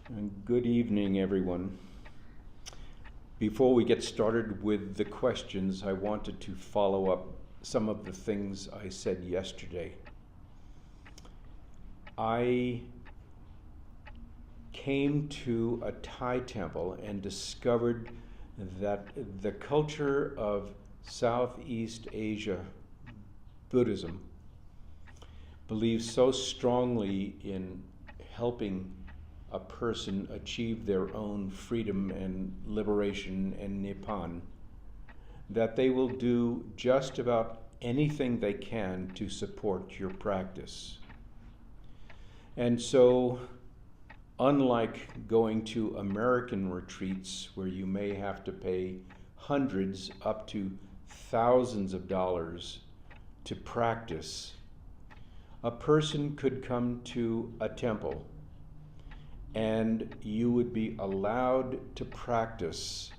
And good evening, everyone. Before we get started with the questions, I wanted to follow up some of the things I said yesterday. I came to a Thai temple and discovered that the culture of Southeast Asia Buddhism believes so strongly in helping a person achieve their own freedom and liberation and Nibbana, that they will do just about anything they can to support your practice. And so, unlike going to American retreats where you may have to pay hundreds up to thousands of dollars to practice, a person could come to a temple and you would be allowed to practice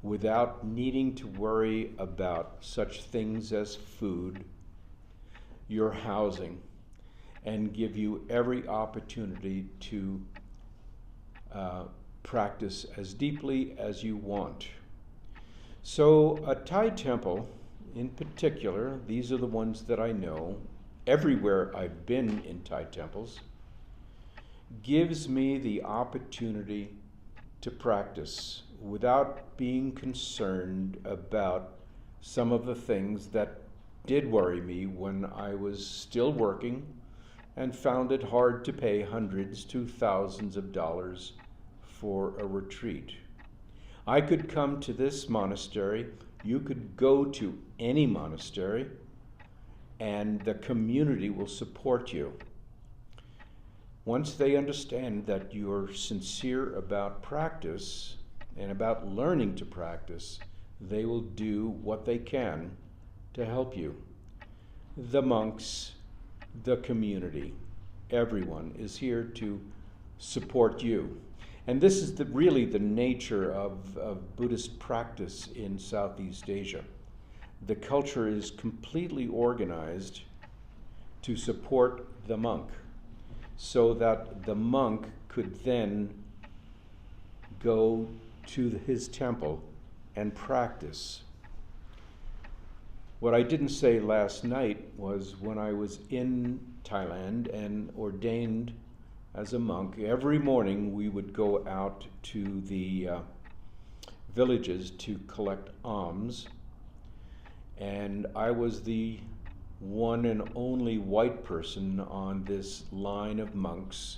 without needing to worry about such things as food, your housing, and give you every opportunity to practice as deeply as you want. So a Thai temple in particular, these are the ones that I know, everywhere I've been in Thai temples, gives me the opportunity to practice without being concerned about some of the things that did worry me when I was still working and found it hard to pay hundreds to thousands of dollars for a retreat. I could come to this monastery, you could go to any monastery, and the community will support you. Once they understand that you're sincere about practice and about learning to practice, they will do what they can to help you. The monks, the community, everyone is here to support you. And this is really the nature of Buddhist practice in Southeast Asia. The culture is completely organized to support the monk, so that the monk could then go to his temple and practice. What I didn't say last night was when I was in Thailand and ordained as a monk, every morning we would go out to the villages to collect alms, and I was the one and only white person on this line of monks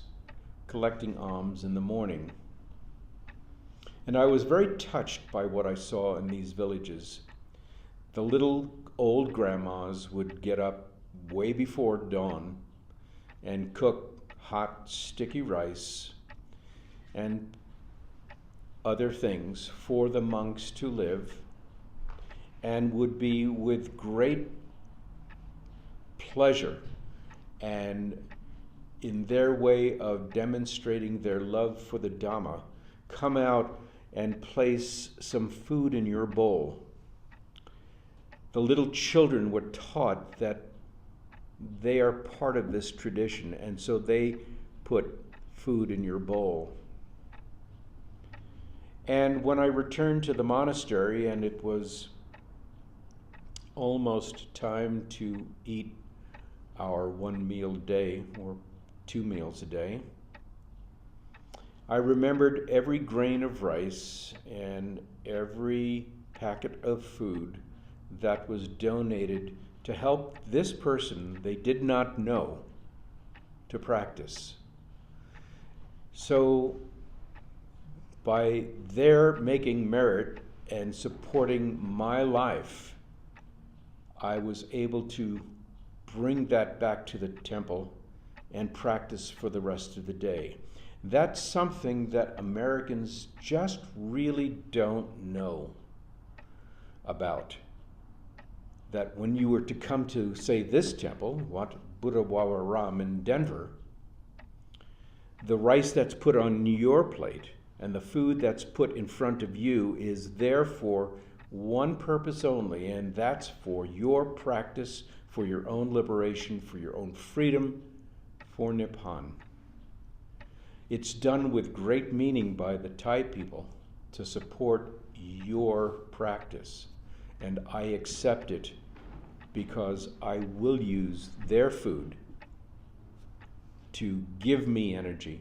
collecting alms in the morning. And I was very touched by what I saw in these villages. The little old grandmas would get up way before dawn and cook hot, sticky rice and other things for the monks to live, and would be with great pleasure and in their way of demonstrating their love for the Dhamma, come out and place some food in your bowl. The little children were taught that they are part of this tradition, and so they put food in your bowl. And when I returned to the monastery and it was almost time to eat our one meal a day, or 2 meals a day, I remembered every grain of rice and every packet of food that was donated to help this person they did not know to practice. So by their making merit and supporting my life, I was able to bring that back to the temple and practice for the rest of the day. That's something that Americans just really don't know about. That when you were to come to, say, this temple, Wat Buddha Wawaram in Denver, the rice that's put on your plate and the food that's put in front of you is there for one purpose only, and that's for your practice, for your own liberation, for your own freedom, for Nibbana. It's done with great meaning by the Thai people to support your practice, and I accept it because I will use their food to give me energy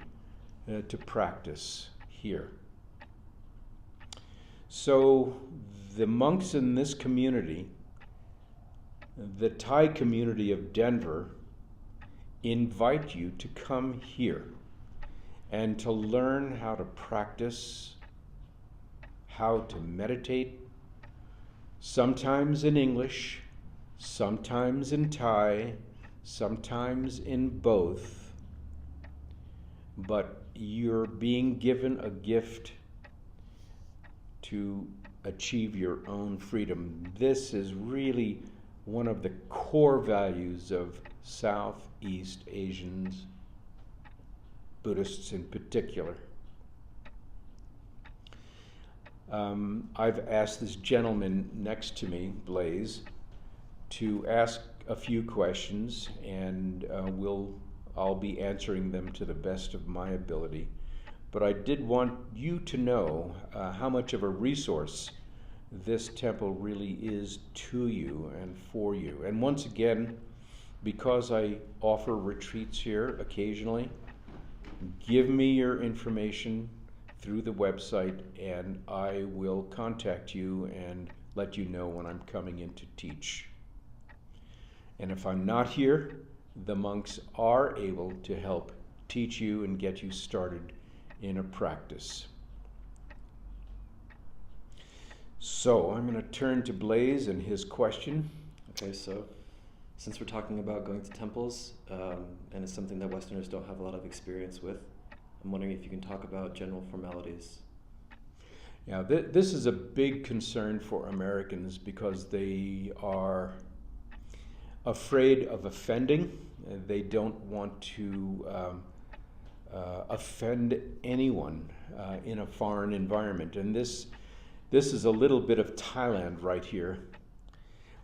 to practice here. So the monks in this community, the Thai community of Denver, invite you to come here and to learn how to practice, how to meditate, sometimes in English, sometimes in Thai, sometimes in both. But you're being given a gift to achieve your own freedom. This is really one of the core values of Southeast Asians, Buddhists in particular. I've asked this gentleman next to me, Blaze, to ask a few questions, and I'll be answering them to the best of my ability. But I did want you to know how much of a resource this temple really is to you and for you. And once again, because I offer retreats here occasionally, give me your information through the website and I will contact you and let you know when I'm coming in to teach. And if I'm not here, the monks are able to help teach you and get you started in a practice. So I'm going to turn to Blaze and his question. Okay, so since we're talking about going to temples, and it's something that Westerners don't have a lot of experience with, I'm wondering if you can talk about general formalities. Yeah, this is a big concern for Americans because they are afraid of offending. They don't want to offend anyone in a foreign environment. And this is a little bit of Thailand right here.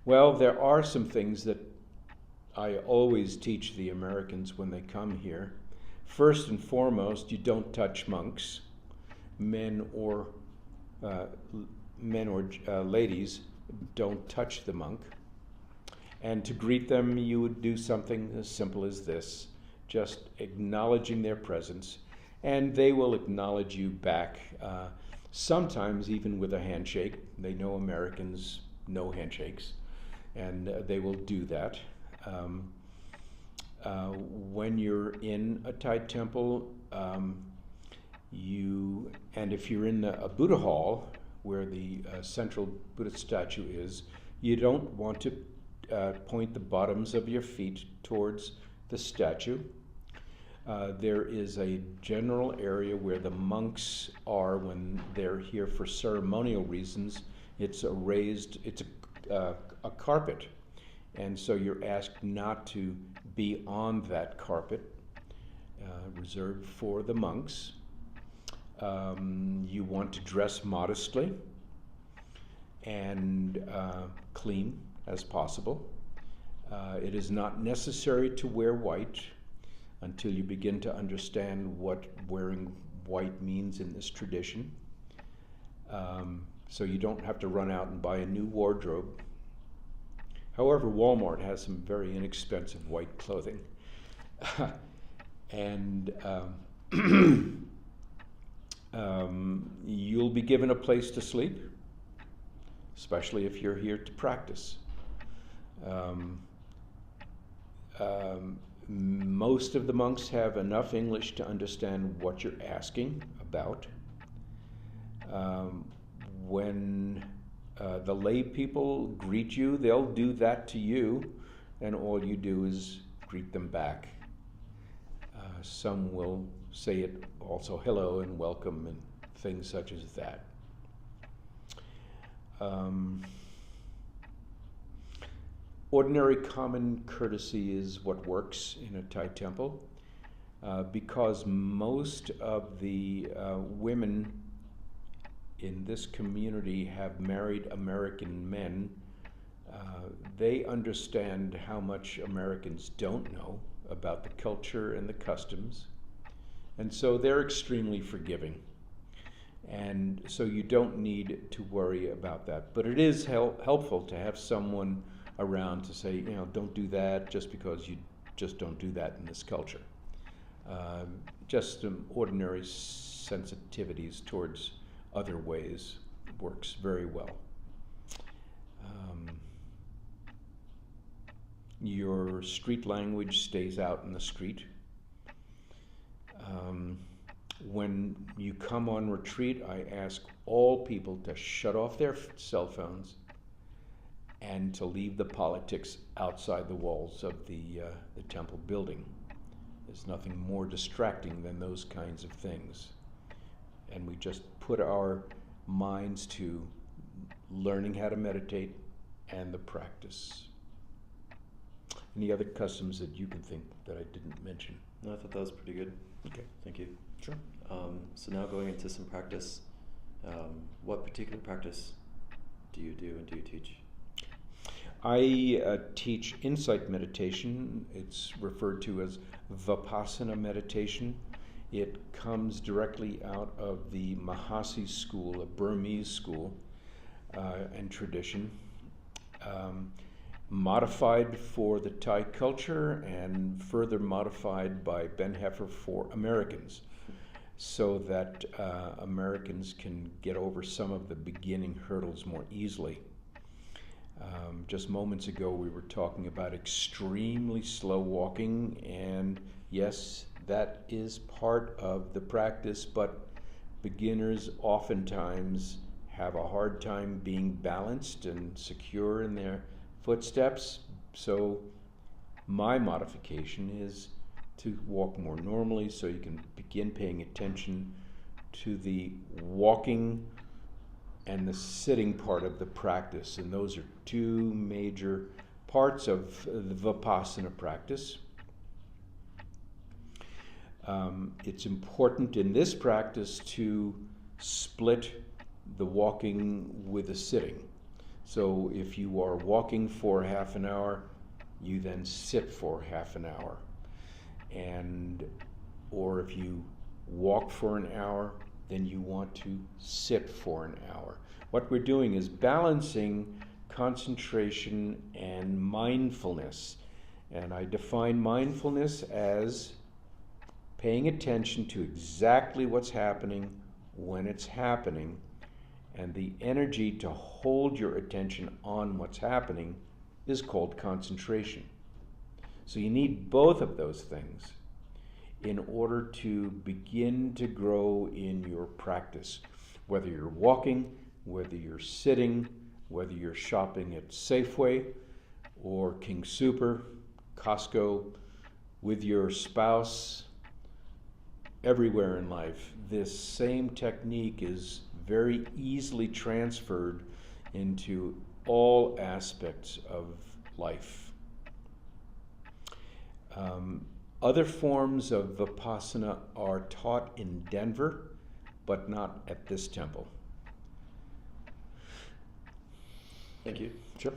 Well, there are some things that I always teach the Americans when they come here. First and foremost, you don't touch monks, men or ladies. Don't touch the monk. And to greet them, you would do something as simple as this, just acknowledging their presence, and they will acknowledge you back, sometimes even with a handshake. They know Americans know handshakes, and they will do that. When you're in a Thai temple, and if you're in a Buddha hall, where the central Buddha statue is, you don't want to point the bottoms of your feet towards the statue. There is a general area where the monks are when they're here for ceremonial reasons. It's a carpet, and so you're asked not to be on that carpet, reserved for the monks. You want to dress modestly and clean as possible. It is not necessary to wear white until you begin to understand what wearing white means in this tradition. So you don't have to run out and buy a new wardrobe. However, Walmart has some very inexpensive white clothing. And you'll be given a place to sleep, especially if you're here to practice. Most of the monks have enough English to understand what you're asking about. When the lay people greet you, they'll do that to you, and all you do is greet them back. Some will say it also, hello and welcome, and things such as that. Ordinary common courtesy is what works in a Thai temple, because most of the women in this community have married American men. They understand how much Americans don't know about the culture and the customs, And so they're extremely forgiving. And so you don't need to worry about that. But it is helpful to have someone around to say, don't do that just because you just don't do that in this culture. Just some ordinary sensitivities towards other ways works very well. Your street language stays out in the street. When you come on retreat, I ask all people to shut off their cell phones and to leave the politics outside the walls of the temple building. There's nothing more distracting than those kinds of things. And we just put our minds to learning how to meditate and the practice. Any other customs that you can think that I didn't mention? No, I thought that was pretty good. Okay. Thank you. Sure. So now going into some practice, what particular practice do you do and do you teach? I teach insight meditation. It's referred to as Vipassana meditation. It comes directly out of the Mahasi school, a Burmese school and tradition, modified for the Thai culture and further modified by Ben Heffer for Americans, so that Americans can get over some of the beginning hurdles more easily. Just moments ago we were talking about extremely slow walking, and yes, that is part of the practice, but beginners oftentimes have a hard time being balanced and secure in their footsteps. So my modification is to walk more normally so you can begin paying attention to the walking and the sitting part of the practice. And those are two major parts of the Vipassana practice. It's important in this practice to split the walking with the sitting. So if you are walking for half an hour, you then sit for half an hour. Or if you walk for an hour, then you want to sit for an hour. What we're doing is balancing concentration and mindfulness. And I define mindfulness as paying attention to exactly what's happening when it's happening, and the energy to hold your attention on what's happening is called concentration. So you need both of those things in order to begin to grow in your practice. Whether you're walking, whether you're sitting, whether you're shopping at Safeway or King Super, Costco, with your spouse, everywhere in life, this same technique is very easily transferred into all aspects of life. Other forms of Vipassana are taught in Denver, but not at this temple. Thank you. Sure.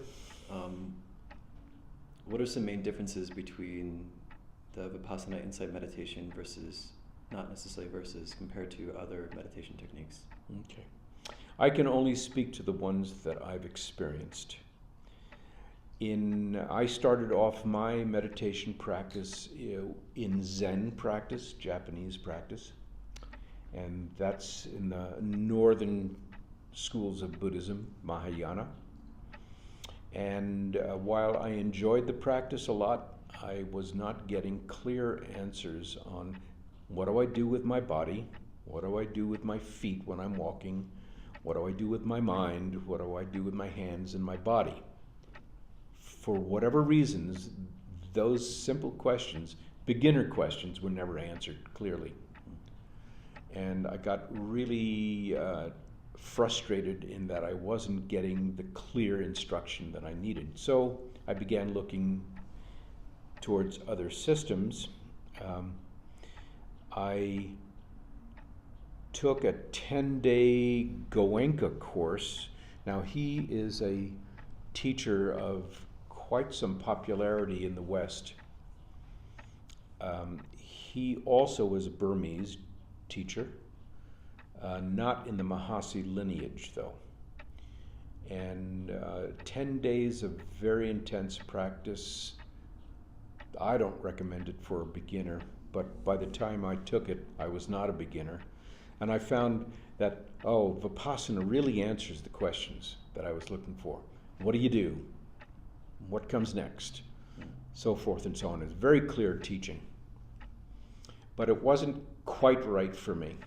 What are some main differences between the Vipassana insight meditation versus, not necessarily versus, compared to other meditation techniques? Okay. I can only speak to the ones that I've experienced. I started off my meditation practice in Zen practice, Japanese practice, and that's in the northern schools of Buddhism, Mahayana. And while I enjoyed the practice a lot, I was not getting clear answers on what do I do with my body, what do I do with my feet when I'm walking, what do I do with my mind, what do I do with my hands and my body. For whatever reasons, those simple questions, beginner questions, were never answered clearly. And I got really frustrated in that I wasn't getting the clear instruction that I needed. So I began looking towards other systems. I took a 10-day Goenka course. Now he is a teacher of quite some popularity in the West. He also was a Burmese teacher, not in the Mahasi lineage though. And 10 days of very intense practice. I don't recommend it for a beginner, but by the time I took it, I was not a beginner. And I found that, Vipassana really answers the questions that I was looking for. What do you do? What comes next? So forth and so on. It's very clear teaching. But it wasn't quite right for me.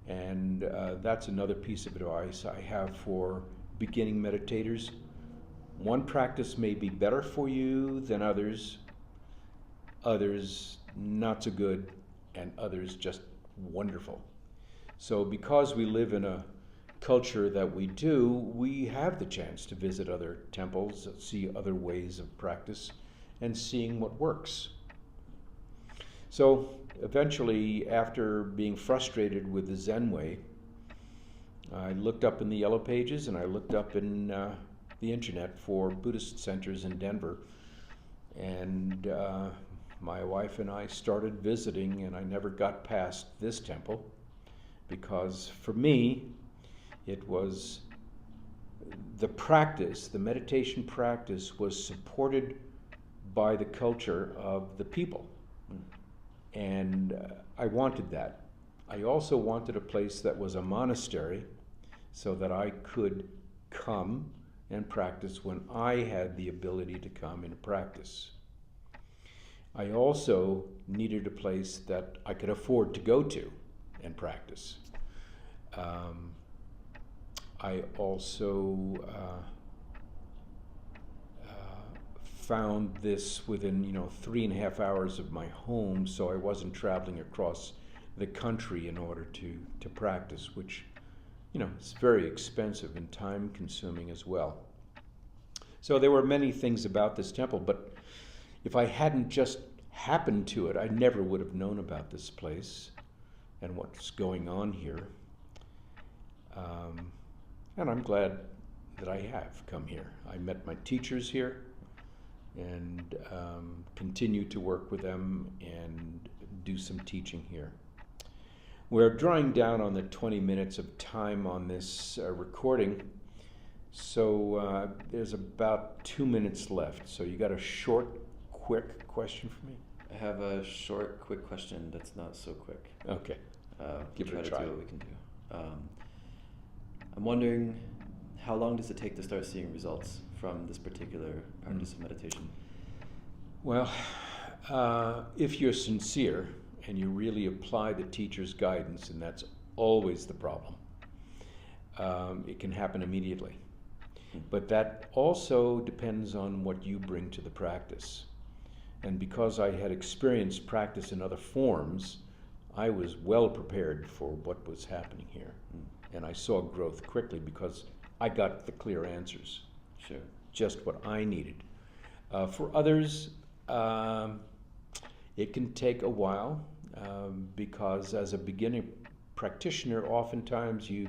And that's another piece of advice I have for beginning meditators. One practice may be better for you than others, others not so good, and others just wonderful. So because we live in a culture that we do, we have the chance to visit other temples, see other ways of practice, and seeing what works. So eventually, after being frustrated with the Zen way, I looked up in the Yellow Pages and I looked up in the internet for Buddhist centers in Denver. And my wife and I started visiting, and I never got past this temple because for me, it was the practice, the meditation practice was supported by the culture of the people. And I wanted that. I also wanted a place that was a monastery so that I could come and practice when I had the ability to come and practice. I also needed a place that I could afford to go to and practice. I also found this within 3.5 hours of my home, so I wasn't traveling across the country in order to practice, which it's very expensive and time consuming as well. So there were many things about this temple, but if I hadn't just happened to it, I never would have known about this place and what's going on here. And I'm glad that I have come here. I met my teachers here and continue to work with them and do some teaching here. We're drawing down on the 20 minutes of time on this recording, so there's about 2 minutes left. So you got a short, quick question for me? I have a short, quick question that's not so quick. Okay. Give it a try. See what we can do. I'm wondering, how long does it take to start seeing results from this particular practice of meditation? Well, if you're sincere and you really apply the teacher's guidance, and that's always the problem, it can happen immediately. But that also depends on what you bring to the practice. And because I had experienced practice in other forms, I was well prepared for what was happening here. And I saw growth quickly because I got the clear answers. Sure. Just what I needed. For others, it can take a while because as a beginning practitioner, oftentimes you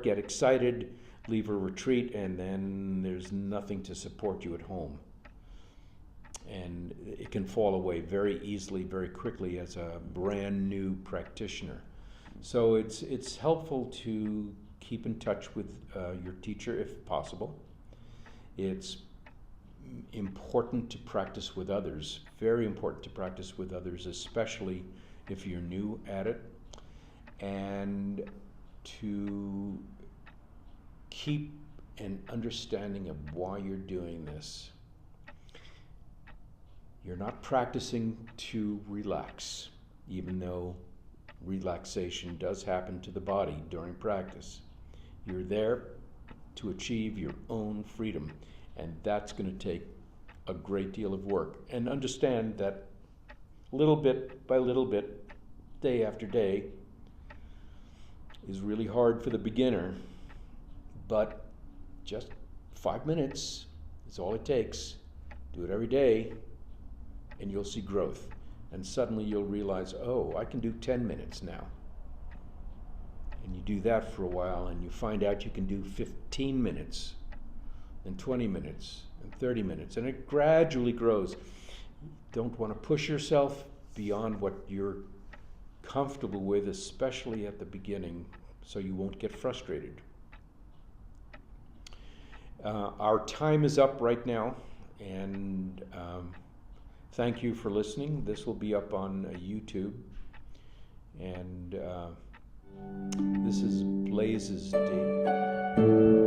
get excited, leave a retreat, and then there's nothing to support you at home. And it can fall away very easily, very quickly as a brand new practitioner. So it's helpful to keep in touch with your teacher if possible. It's important to practice with others, very important to practice with others, especially if you're new at it, and to keep an understanding of why you're doing this. You're not practicing to relax, even though relaxation does happen to the body during practice. You're there to achieve your own freedom, and that's going to take a great deal of work. And understand that little bit by little bit, day after day, is really hard for the beginner, but just 5 minutes is all it takes. Do it every day, and you'll see growth. And suddenly you'll realize, I can do 10 minutes now. And you do that for a while, and you find out you can do 15 minutes, and 20 minutes, and 30 minutes, and it gradually grows. don't want to push yourself beyond what you're comfortable with, especially at the beginning, so you won't get frustrated. Our time is up right now, and thank you for listening. This will be up on YouTube, and this is Blaze's debut.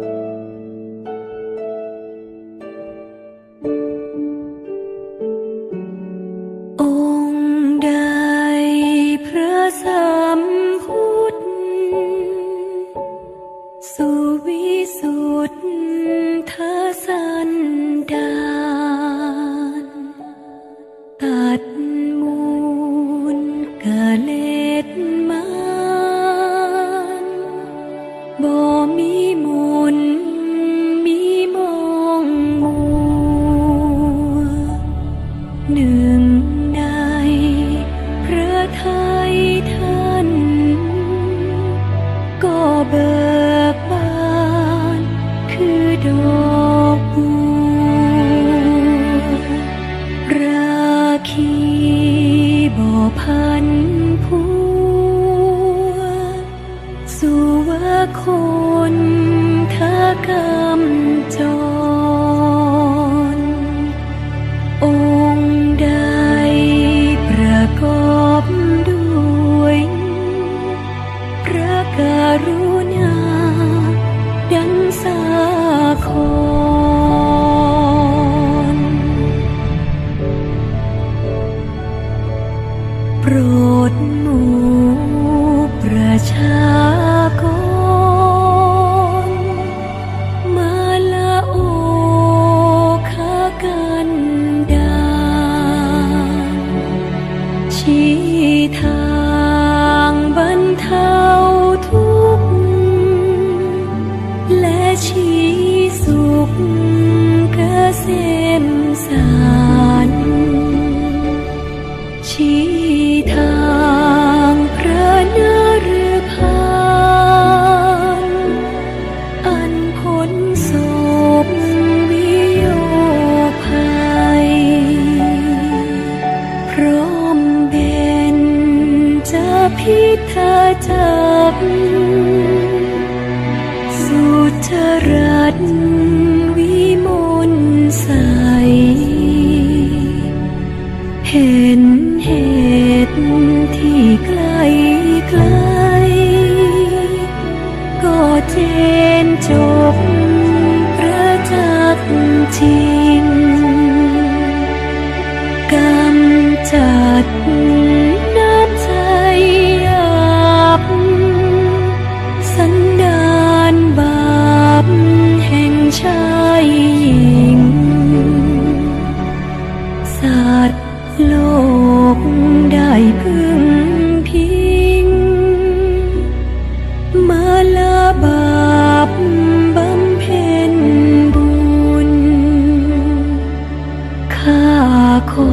ขอ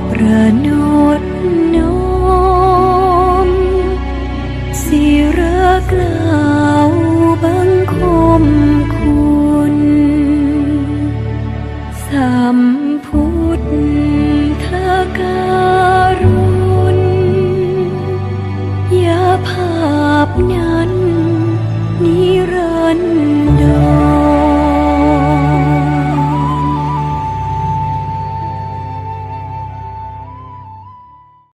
ประน